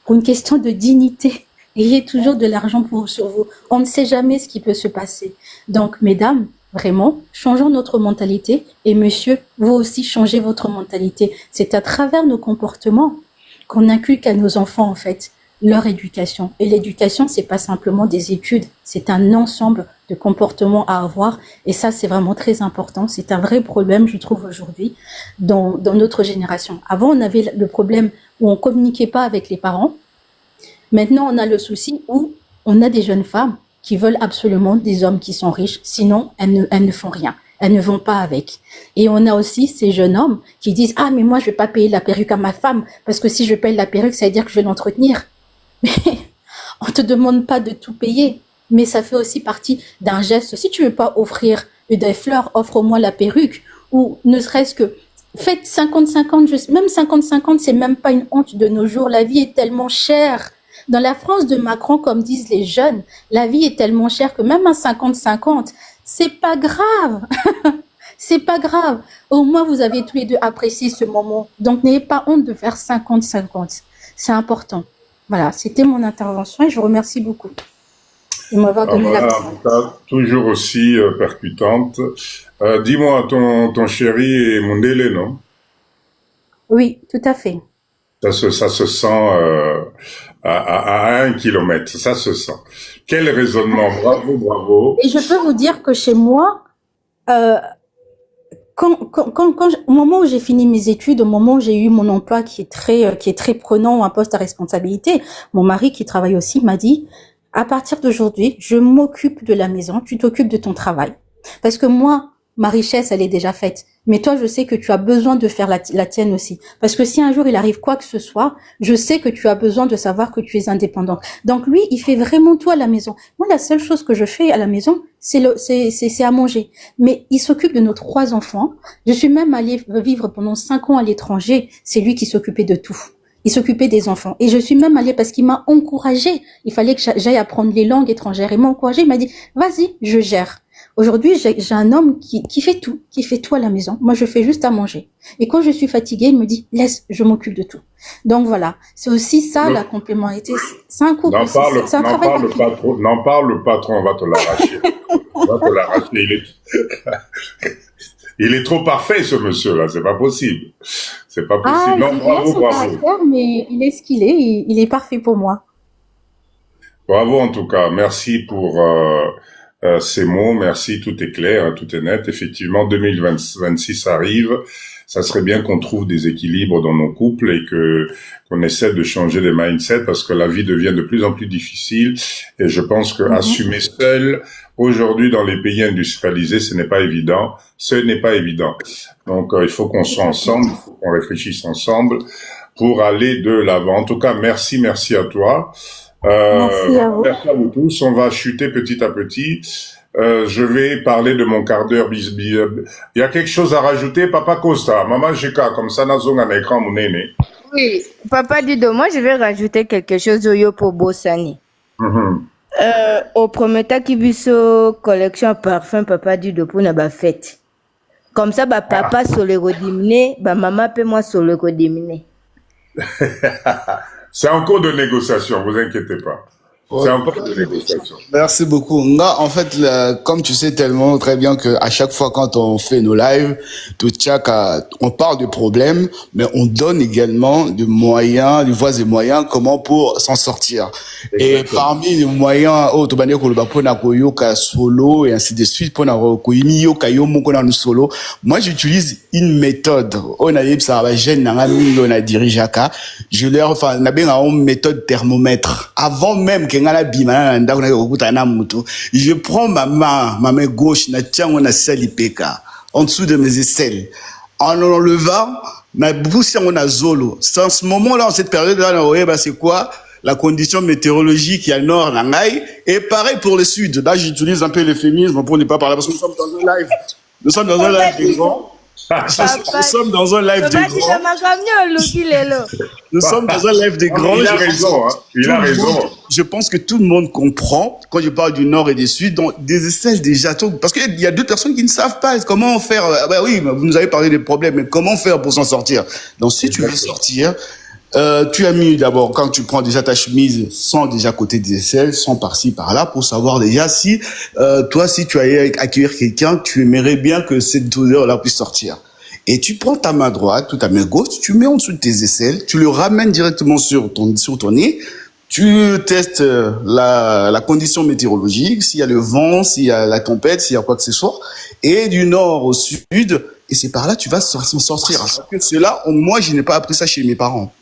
pour une question de dignité. Ayez toujours de l'argent sur vous. On ne sait jamais ce qui peut se passer. Donc, mesdames, vraiment, changeons notre mentalité. Et monsieur, vous aussi, changez votre mentalité. C'est à travers nos comportements qu'on inculque à nos enfants, en fait, leur éducation. Et l'éducation, c'est pas simplement des études. C'est un ensemble de comportements à avoir. Et ça, c'est vraiment très important. C'est un vrai problème, je trouve, aujourd'hui, dans notre génération. Avant, on avait le problème où on communiquait pas avec les parents. Maintenant, on a le souci où on a des jeunes femmes qui veulent absolument des hommes qui sont riches, sinon elles ne font rien, elles ne vont pas avec. Et on a aussi ces jeunes hommes qui disent « Ah, mais moi, je vais pas payer la perruque à ma femme, parce que si je paye la perruque, ça veut dire que je vais l'entretenir. » Mais on te demande pas de tout payer, mais ça fait aussi partie d'un geste. Si tu veux pas offrir des fleurs, offre-moi la perruque, ou ne serait-ce que faites 50-50, même 50-50, c'est même pas une honte de nos jours. La vie est tellement chère. Dans la France de Macron, comme disent les jeunes, la vie est tellement chère que même un 50-50, c'est pas grave. C'est pas grave. Au moins, vous avez tous les deux apprécié ce moment. Donc, n'ayez pas honte de faire 50-50. C'est important. Voilà, c'était mon intervention et je vous remercie beaucoup de m'avoir donné la parole. Toujours aussi percutante. Dis-moi, ton chéri est Mondele, non? Oui, tout à fait. Ça se sent à 1 kilomètre, ça se sent. Quel raisonnement, bravo, bravo. Et je peux vous dire que chez moi, au moment où j'ai fini mes études, au moment où j'ai eu mon emploi qui est très prenant, un poste à responsabilité, mon mari qui travaille aussi m'a dit, à partir d'aujourd'hui, je m'occupe de la maison, tu t'occupes de ton travail. Parce que moi, ma richesse, elle est déjà faite. Mais toi, je sais que tu as besoin de faire la tienne aussi. Parce que si un jour il arrive quoi que ce soit, je sais que tu as besoin de savoir que tu es indépendant. Donc lui, il fait vraiment tout à la maison. Moi, la seule chose que je fais à la maison, c'est à manger. Mais il s'occupe de nos 3 enfants. Je suis même allée vivre pendant 5 ans à l'étranger. C'est lui qui s'occupait de tout. Il s'occupait des enfants. Et je suis même allée parce qu'il m'a encouragée. Il fallait que j'aille apprendre les langues étrangères. Il m'a encouragée. Il m'a dit, vas-y, je gère. Aujourd'hui, j'ai un homme qui fait tout à la maison. Moi, je fais juste à manger. Et quand je suis fatiguée, il me dit, laisse, je m'occupe de tout. Donc voilà, c'est aussi ça, la complémentarité. C'est un couple. C'est un travail. N'en parle pas trop, on va te l'arracher. On va te l'arracher. Il est trop parfait, ce monsieur-là. C'est pas possible. C'est pas possible. Non, bravo. Caractère, mais il est ce qu'il est. Il est parfait pour moi. Bravo, en tout cas. Merci pour ces mots. Merci. Tout est clair, tout est net. Effectivement, 2026 arrive. Ça serait bien qu'on trouve des équilibres dans nos couples et qu'on essaie de changer les mindsets parce que la vie devient de plus en plus difficile. Et je pense que assumer seul, aujourd'hui, dans les pays industrialisés, ce n'est pas évident. Ce n'est pas évident. Donc, il faut qu'on soit ensemble, il faut qu'on réfléchisse ensemble pour aller de l'avant. En tout cas, merci à toi. Merci à vous. Merci à vous tous. On va chuter petit à petit. Je vais parler de mon quart d'heure. Il y a quelque chose à rajouter, Papa Costa, Maman Jeka, comme ça, nazonga na écran mon aîné. Oui, Papa Dido, moi je vais rajouter quelque chose au yo pour Bossani. Au premier temps, qui biso collection parfum Papa Dido pour na fête. Comme ça, papa sur le rediminé, maman peut moi sur le rediminé. C'est en cours de négociation, vous inquiétez pas. C'est en cours de négociation. Merci beaucoup. Nga, en fait, comme tu sais tellement très bien que à chaque fois quand on fait nos lives, on parle de problèmes, mais on donne également des moyens, des voies et moyens, comment pour s'en sortir. Exactement. Et parmi les moyens, solo et ainsi de suite, moi j'utilise une méthode. On a dit ça, on a dirigé je leur, enfin, on a bien une méthode thermomètre. Avant même que je prends ma main gauche, en dessous de mes aisselles. En enlevant, ma bouche on a zolo. En ce moment-là, en cette période-là, c'est quoi? La condition météorologique, il y a le nord, et pareil pour le sud. Là, j'utilise un peu l'euphémisme pour ne pas parler, parce que nous sommes dans un live. Nous sommes dans un live des grands. Nous sommes dans un live des grands. Nous sommes dans un live des grands. Il a raison, hein. Il a raison. Je pense que tout le monde comprend quand je parle du nord et du sud, donc des aisselles déjà, parce qu'il y a 2 personnes qui ne savent pas comment faire. Oui, vous nous avez parlé des problèmes, mais comment faire pour s'en sortir? Donc si tu veux sortir, Tu as mis d'abord, quand tu prends déjà ta chemise, sans déjà côté des aisselles, sans par-ci, par-là, pour savoir déjà si, toi, si tu allais accueillir quelqu'un, tu aimerais bien que cette odeur-là puisse sortir. Et tu prends ta main droite ou ta main gauche, tu mets en dessous de tes aisselles, tu le ramènes directement sur ton nez, tu testes la condition météorologique, s'il y a le vent, s'il y a la tempête, s'il y a quoi que ce soit, et du nord au sud, et c'est par là que tu vas s'en sortir. Parce que cela, moi, je n'ai pas appris ça chez mes parents.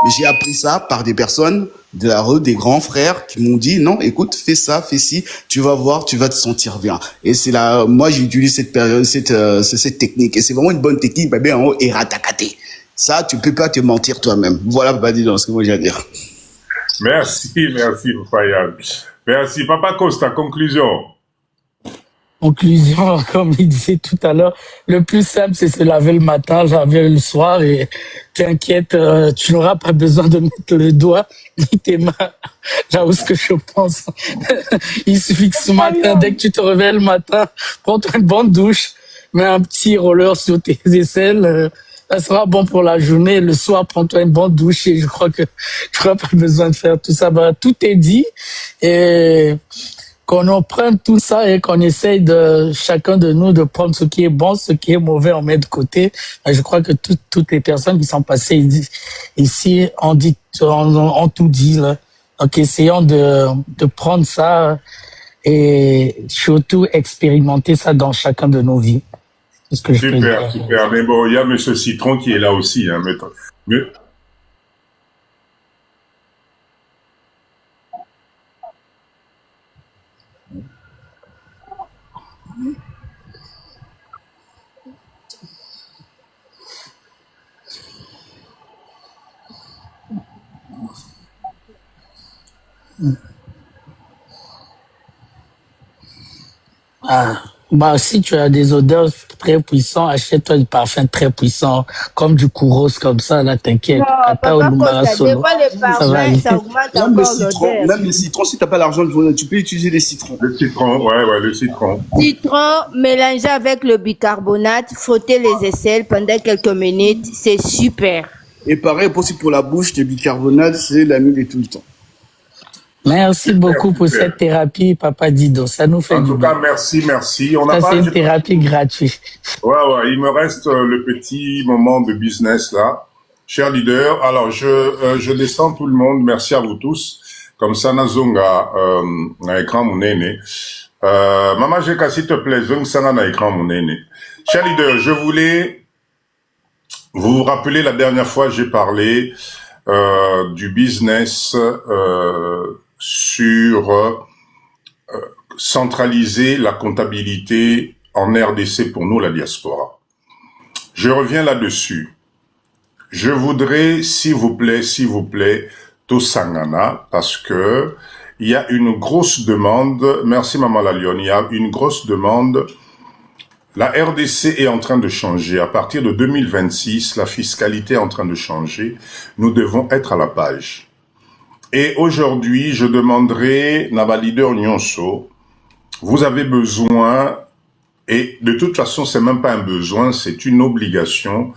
Mais j'ai appris ça par des personnes de la rue, des grands frères qui m'ont dit non, écoute, fais ça, fais ci, tu vas voir, tu vas te sentir bien. Et c'est là, moi j'utilise cette période, cette technique, et c'est vraiment une bonne technique, bébé en haut et ratakate. Ça, tu peux pas te mentir toi-même. Voilà, Papa Dido, ce que moi j'ai à dire. Merci, Papa Yann. Merci. Papa Costa, conclusion. Conclusion, comme il disait tout à l'heure, le plus simple, c'est se laver le matin, laver le soir et t'inquiète, tu n'auras pas besoin de mettre le doigt ni tes mains là où ce que je pense. Il suffit que ce matin, dès que tu te réveilles le matin, prends-toi une bonne douche, mets un petit roller sur tes aisselles, ça sera bon pour la journée. Le soir, prends-toi une bonne douche et je crois que tu n'auras pas besoin de faire tout ça. Bah, tout est dit et qu'on en prenne tout ça et qu'on essaye de chacun de nous de prendre ce qui est bon, ce qui est mauvais, on met de côté. Je crois que toutes les personnes qui sont passées ici ont tout dit là. Donc essayons de prendre ça et surtout expérimenter ça dans chacun de nos vies. C'est ce que je peux dire. Super. Mais bon, il y a Monsieur Citron qui est là aussi. Hein, mais... Ah, bah, si tu as des odeurs très puissantes, achète-toi du parfum très puissant, comme du Kouros, comme ça, là, t'inquiète. Non, Papa Costa, des fois les parfums, ça augmente encore l'odeur. Même le citron, si t'as pas l'argent, tu peux utiliser les citrons. Le citron, ouais, le citron. Citron mélangé avec le bicarbonate, frotter les aisselles pendant quelques minutes, c'est super. Et pareil, aussi pour la bouche, le bicarbonate, c'est l'ami de tout le temps. Merci beaucoup pour cette thérapie, Papa Dido. Ça nous fait du bien. En tout cas, merci. Ça, c'est une thérapie gratuite. Ouais, il me reste le petit moment de business là. Chers leaders, alors je descends tout le monde. Merci à vous tous. Comme ça, Nazonga, na écran mon aîné. Maman Jeka, s'il te plaît, Zong Sana na écran mon aîné. Chers leaders, je voulais vous rappeler la dernière fois, j'ai parlé du business sur centraliser la comptabilité en RDC pour nous, la diaspora. Je reviens là-dessus. Je voudrais, s'il vous plaît, Tosangana, parce que il y a une grosse demande, merci Maman la Lyon, il y a une grosse demande. La RDC est en train de changer. À partir de 2026, la fiscalité est en train de changer. Nous devons être à la page. Et aujourd'hui, je demanderai, Nava Leader Nyonso, vous avez besoin, et de toute façon, c'est même pas un besoin, c'est une obligation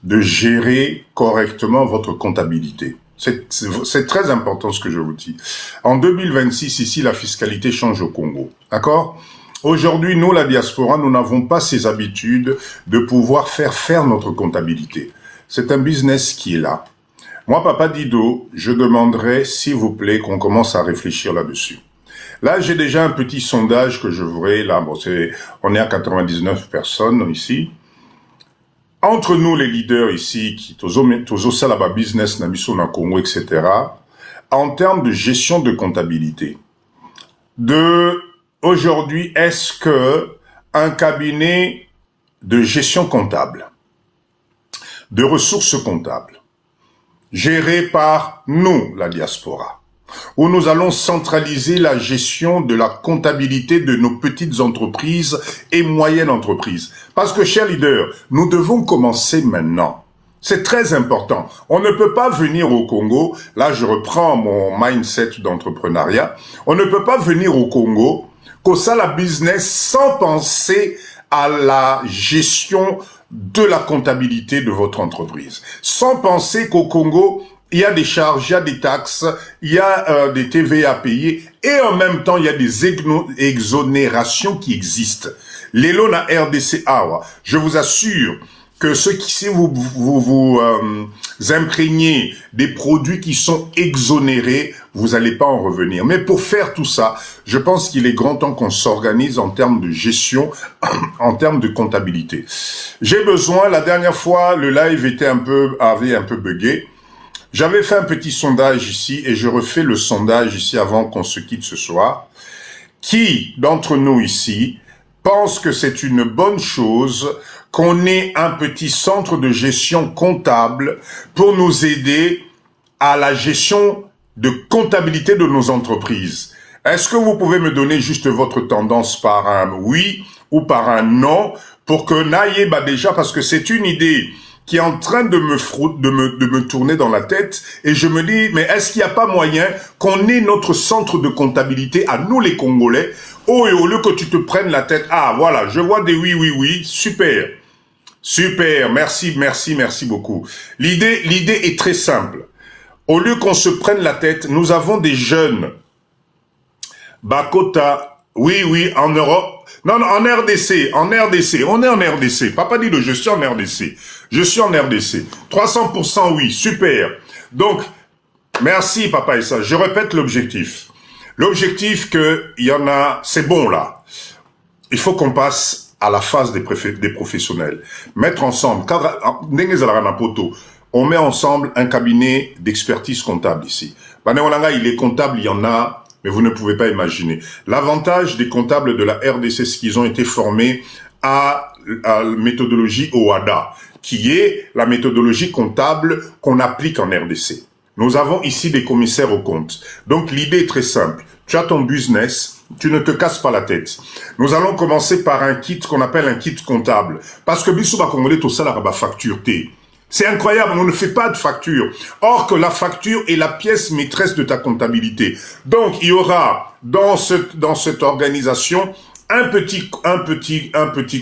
de gérer correctement votre comptabilité. C'est très important ce que je vous dis. En 2026, ici, la fiscalité change au Congo. D'accord ? Aujourd'hui, nous, la diaspora, nous n'avons pas ces habitudes de pouvoir faire notre comptabilité. C'est un business qui est là. Moi, Papa Dido, je demanderais, s'il vous plaît, qu'on commence à réfléchir là-dessus. Là, j'ai déjà un petit sondage que je voudrais, là, bon, on est à 99 personnes ici. Entre nous, les leaders ici, qui tozo salaba business, nabiso na Congo, etc., en termes de gestion de comptabilité, aujourd'hui, est-ce que un cabinet de gestion comptable, de ressources comptables, géré par nous, la diaspora, où nous allons centraliser la gestion de la comptabilité de nos petites entreprises et moyennes entreprises. Parce que, chers leaders, nous devons commencer maintenant. C'est très important. On ne peut pas venir au Congo, là je reprends mon mindset d'entrepreneuriat, on ne peut pas venir au Congo, qu'au Sala Business sans penser à la gestion de la comptabilité de votre entreprise. Sans penser qu'au Congo, il y a des charges, il y a des taxes, il y a des TVA à payer, et en même temps, il y a des exonérations qui existent. Les lots à RDC Awa, je vous assure que si vous imprégnez des produits qui sont exonérés, vous n'allez pas en revenir. Mais pour faire tout ça, je pense qu'il est grand temps qu'on s'organise en termes de gestion, en termes de comptabilité. J'ai besoin, la dernière fois, le live avait un peu bugué. J'avais fait un petit sondage ici et je refais le sondage ici avant qu'on se quitte ce soir. Qui d'entre nous ici pense que c'est une bonne chose qu'on ait un petit centre de gestion comptable pour nous aider à la gestion de comptabilité de nos entreprises? Est-ce que vous pouvez me donner juste votre tendance par un oui ou par un non pour que n'ayez déjà, parce que c'est une idée qui est en train de me tourner dans la tête, et je me dis, mais est-ce qu'il n'y a pas moyen qu'on ait notre centre de comptabilité à nous les Congolais? Oh, et au lieu que tu te prennes la tête, ah voilà, je vois des oui, super, merci beaucoup. L'idée est très simple. Au lieu qu'on se prenne la tête, nous avons des jeunes, Bakota, oui, en Europe, non, en RDC, on est en RDC. Papa dit je suis en RDC. 300% oui, super. Donc, merci Papa Issa. Je répète l'objectif. L'objectif il y en a, c'est bon là. Il faut qu'on passe à la phase des professionnels. Mettre ensemble, on met ensemble un cabinet d'expertise comptable ici. Il est comptable, il y en a, mais vous ne pouvez pas imaginer. L'avantage des comptables de la RDC, c'est qu'ils ont été formés à la méthodologie OADA, qui est la méthodologie comptable qu'on applique en RDC. Nous avons ici des commissaires aux comptes. Donc l'idée est très simple. Tu as ton business, tu ne te casses pas la tête. Nous allons commencer par un kit qu'on appelle un kit comptable. Parce que Bissouba Congolais, tout ça, la facture T. C'est incroyable, on ne fait pas de facture. Or que la facture est la pièce maîtresse de ta comptabilité. Donc, il y aura dans cette organisation un petit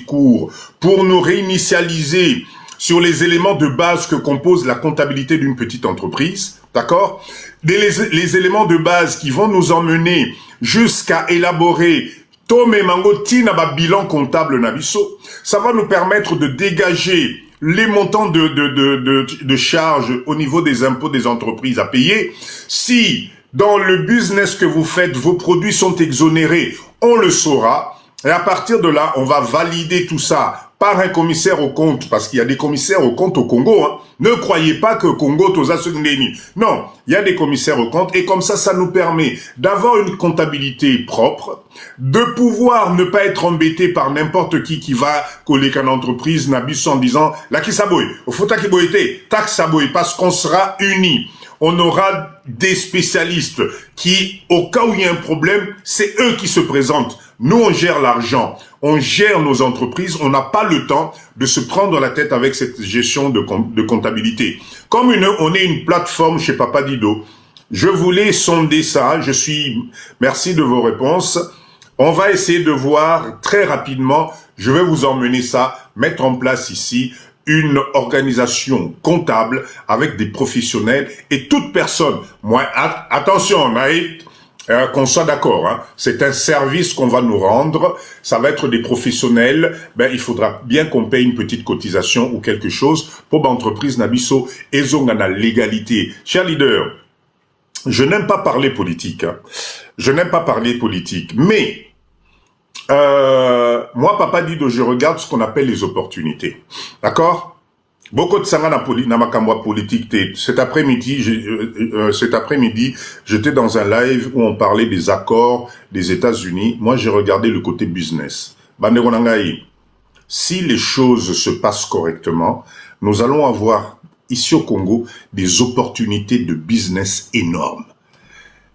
cours pour nous réinitialiser sur les éléments de base que compose la comptabilité d'une petite entreprise. D'accord? Les éléments de base qui vont nous emmener jusqu'à élaborer Tome Mango Tina ba bilan comptable Nabiso. Ça va nous permettre de dégager les montants de charges au niveau des impôts des entreprises à payer. Si dans le business que vous faites, vos produits sont exonérés, on le saura. Et à partir de là, on va valider tout ça par un commissaire aux comptes, parce qu'il y a des commissaires aux comptes au Congo. Hein. Ne croyez pas que Congo, Toza, non, il y a des commissaires aux comptes, et comme ça nous permet d'avoir une comptabilité propre, de pouvoir ne pas être embêté par n'importe qui va coller qu'une entreprise, n'abuse en disant, la qui saboye, au faut qui boyete, taxe saboye, parce qu'on sera unis. On aura des spécialistes qui, au cas où il y a un problème, c'est eux qui se présentent. Nous, on gère l'argent, on gère nos entreprises, on n'a pas le temps de se prendre la tête avec cette gestion de comptabilité. Comme on est une plateforme chez Papa Dido, je voulais sonder ça, merci de vos réponses. On va essayer de voir très rapidement, je vais vous emmener ça, mettre en place ici une organisation comptable avec des professionnels et toute personne. Moi, attention, qu'on soit d'accord, hein, c'est un service qu'on va nous rendre, ça va être des professionnels, il faudra bien qu'on paye une petite cotisation ou quelque chose pour l'entreprise Nabiso et la légalité. Cher leader, je n'aime pas parler politique, hein. Mais moi, Papa Dido, je regarde ce qu'on appelle les opportunités. D'accord? Beaucoup de sanga na makambo politique. Cet après-midi, j'étais dans un live où on parlait des accords des États-Unis. Moi, j'ai regardé le côté business. Si les choses se passent correctement, nous allons avoir ici au Congo des opportunités de business énormes.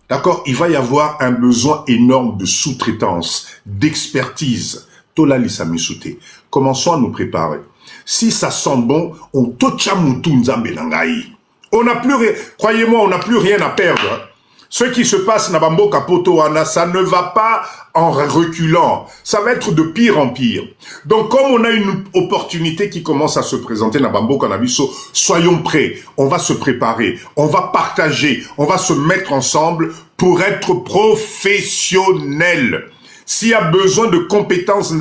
D'accord, il va y avoir un besoin énorme de sous-traitance, d'expertise. Tola lisa misute. Commençons à nous préparer. Si ça sent bon, on tocha mutu nzambe nangai. On n'a plus rien, croyez-moi, on n'a plus rien à perdre. Ce qui se passe na Bamboka Potoana, ça ne va pas en reculant. Ça va être de pire en pire. Donc, comme on a une opportunité qui commence à se présenter na Bamboka Nabiso, soyons prêts. On va se préparer. On va partager. On va se mettre ensemble pour être professionnels. S'il y a besoin de compétences,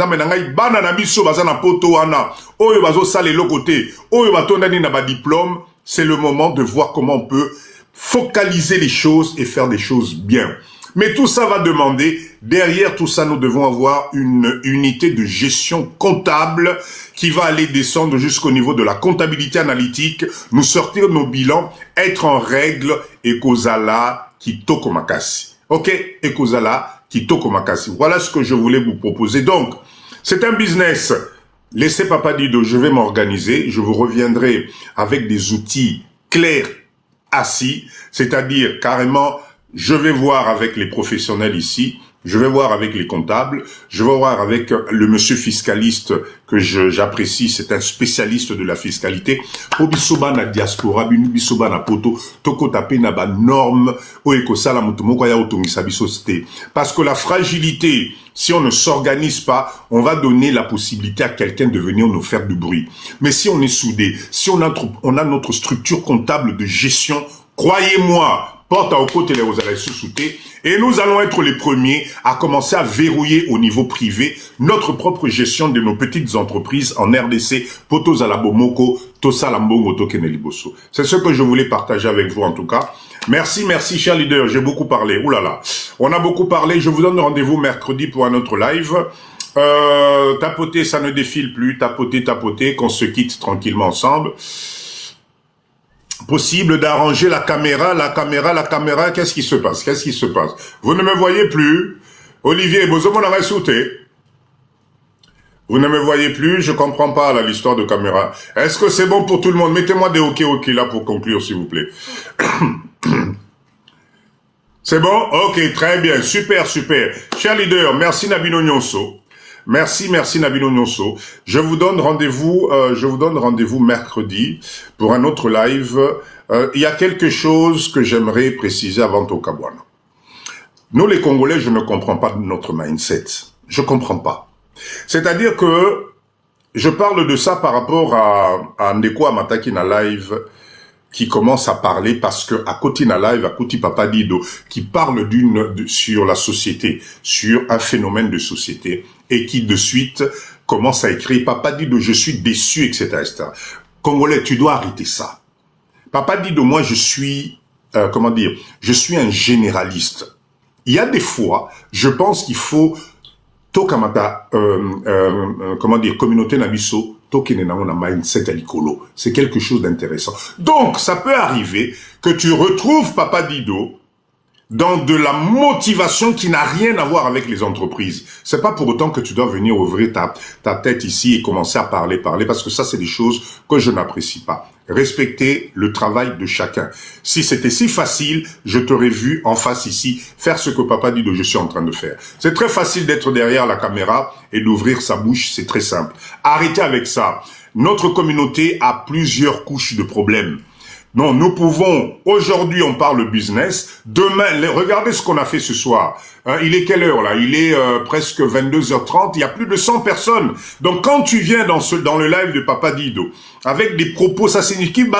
c'est le moment de voir comment on peut focaliser les choses et faire des choses bien. Mais tout ça va demander, derrière tout ça, nous devons avoir une unité de gestion comptable qui va aller descendre jusqu'au niveau de la comptabilité analytique, nous sortir nos bilans, être en règle et kozala kitoko makasi. Ok, et kozala kitoko makasi. Voilà ce que je voulais vous proposer. Donc, c'est un business. Laissez Papa Dido, je vais m'organiser. Je vous reviendrai avec des outils clairs, assis. C'est-à-dire, carrément, je vais voir avec les professionnels ici. Je vais voir avec les comptables. Je vais voir avec le monsieur fiscaliste que j'apprécie. C'est un spécialiste de la fiscalité. Obisoba na diaspora, bisoba na poto, toko tapé na ba norme, oeko sala mutumoko ya otongisa bisosité. Parce que la fragilité, si on ne s'organise pas, on va donner la possibilité à quelqu'un de venir nous faire du bruit. Mais si on est soudé, si on a notre structure comptable de gestion, croyez-moi, porte à côté les aux sous-soutés, et nous allons être les premiers à commencer à verrouiller au niveau privé notre propre gestion de nos petites entreprises en RDC, Potos Alabomoko, Tosalambongo Tokeneliboso. C'est ce que je voulais partager avec vous en tout cas. Merci, merci, cher leader, j'ai beaucoup parlé. Ouh là là, on a beaucoup parlé. Je vous donne rendez-vous mercredi pour un autre live. Tapoter, ça ne défile plus. Tapoter, qu'on se quitte tranquillement ensemble. Possible d'arranger la caméra, qu'est-ce qui se passe? Vous ne me voyez plus. Olivier, vous ne me voyez plus, je comprends pas là l'histoire de caméra. Est-ce que c'est bon pour tout le monde? Mettez-moi des ok là pour conclure s'il vous plaît. C'est bon? Ok, très bien, super. Cher leader, merci Nabino Nyonso. Merci Nabino Nyonso. Je vous donne rendez-vous mercredi pour un autre live. Il y a quelque chose que j'aimerais préciser avant Tokabwana. Nous les Congolais, je ne comprends pas notre mindset. Je comprends pas. C'est-à-dire que je parle de ça par rapport à Ndeko Amataki na live qui commence à parler parce que à côté na live, à côté Papa Dido, qui parle sur la société, sur un phénomène de société, et qui de suite commence à écrire Papa Dido, je suis déçu, etc., etc. Congolais, tu dois arrêter ça. Papa Dido, moi je suis, je suis un généraliste. Il y a des fois, je pense qu'il faut Tokamata, communauté Nabiso, mindset à l'icolo. C'est quelque chose d'intéressant. Donc, ça peut arriver que tu retrouves Papa Dido dans de la motivation qui n'a rien à voir avec les entreprises. C'est pas pour autant que tu dois venir ouvrir ta tête ici et commencer à parler, parce que ça, c'est des choses que je n'apprécie pas. Respecter le travail de chacun. Si c'était si facile, je t'aurais vu en face ici faire ce que Papa Dido je suis en train de faire. C'est très facile d'être derrière la caméra et d'ouvrir sa bouche, c'est très simple. Arrêtez avec ça. Notre communauté a plusieurs couches de problèmes. Non, nous pouvons, aujourd'hui on parle business, demain, regardez ce qu'on a fait ce soir. Il est quelle heure là? Il est presque 22h30, il y a plus de 100 personnes. Donc quand tu viens dans le live de Papa Dido, avec des propos, ça signifie tu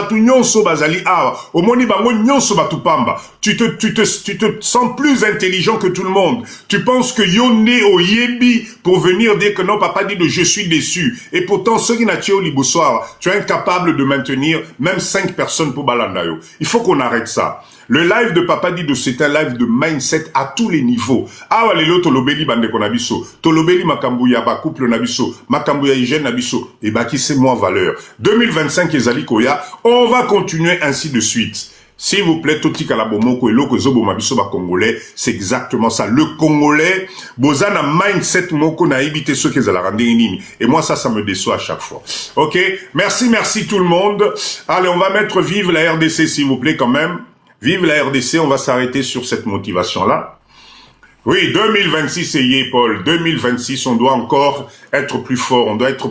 te sens plus intelligent que tout le monde. Tu penses que Yone au Yebi pour venir dire que non, Papa Dido, je suis déçu. Et pourtant, ceux qui n'ont au Libossoir, tu es incapable de maintenir même 5 personnes pour Balandayo. Il faut qu'on arrête ça. Le live de Papa Dido, c'est un live de mindset à tous les niveaux. Ah, lelo tolobeli bande konabiso, tolobeli makambuya ba couple nabiso, makambuya hygiène nabiso, et bah qui c'est moins valeur. 2025 ezali koya, on va continuer ainsi de suite. S'il vous plaît, Toti Kalabomoko et Loko Zobo Mabiso ba Congolais, c'est exactement ça. Le Congolais, bozana mindset moko na ibite ceux qui la rendre inimi. Et moi, ça me déçoit à chaque fois. Ok? Merci tout le monde. Allez, on va mettre vive la RDC, s'il vous plaît, quand même. Vive la RDC, on va s'arrêter sur cette motivation-là. Oui, 2026, c'est Paul. 2026, on doit encore être plus fort. On doit être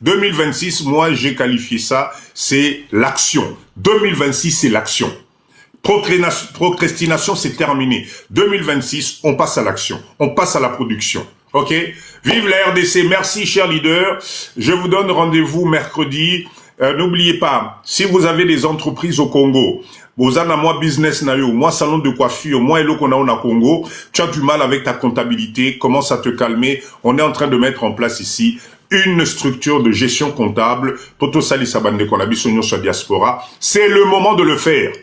2026, moi, j'ai qualifié ça, c'est l'action. 2026, c'est l'action. Procrastination, c'est terminé. 2026, on passe à l'action. On passe à la production. OK? Vive la RDC. Merci, chers leaders. Je vous donne rendez-vous mercredi. N'oubliez pas, si vous avez des entreprises au Congo, vous avez moi business na yo, moi salon de coiffure, moi hello qu'on a au Congo, tu as du mal avec ta comptabilité, commence à te calmer. On est en train de mettre en place ici une structure de gestion comptable. Poto Sali Sabande qu'on a bisogno sur diaspora. C'est le moment de le faire.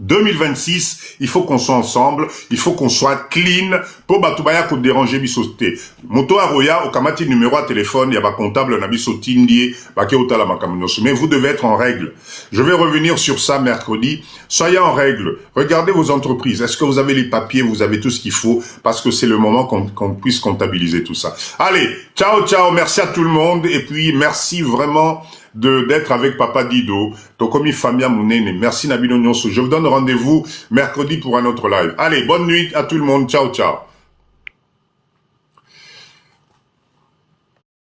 2026, il faut qu'on soit ensemble, il faut qu'on soit clean pour batubaya ko déranger bisoté. Moto aroya au kamati numéro à téléphone, il y a pas comptable na bisotindi, ba ke otala makaminoso. Mais vous devez être en règle. Je vais revenir sur ça mercredi. Soyez en règle. Regardez vos entreprises. Est-ce que vous avez les papiers, vous avez tout ce qu'il faut parce que c'est le moment qu'on puisse comptabiliser tout ça. Allez, ciao ciao, merci à tout le monde et puis merci vraiment d'être avec Papa Dido, Tokomi Famia Mounene. Merci Nabino Nyonso. Je vous donne rendez-vous mercredi pour un autre live. Allez, bonne nuit à tout le monde. Ciao, ciao.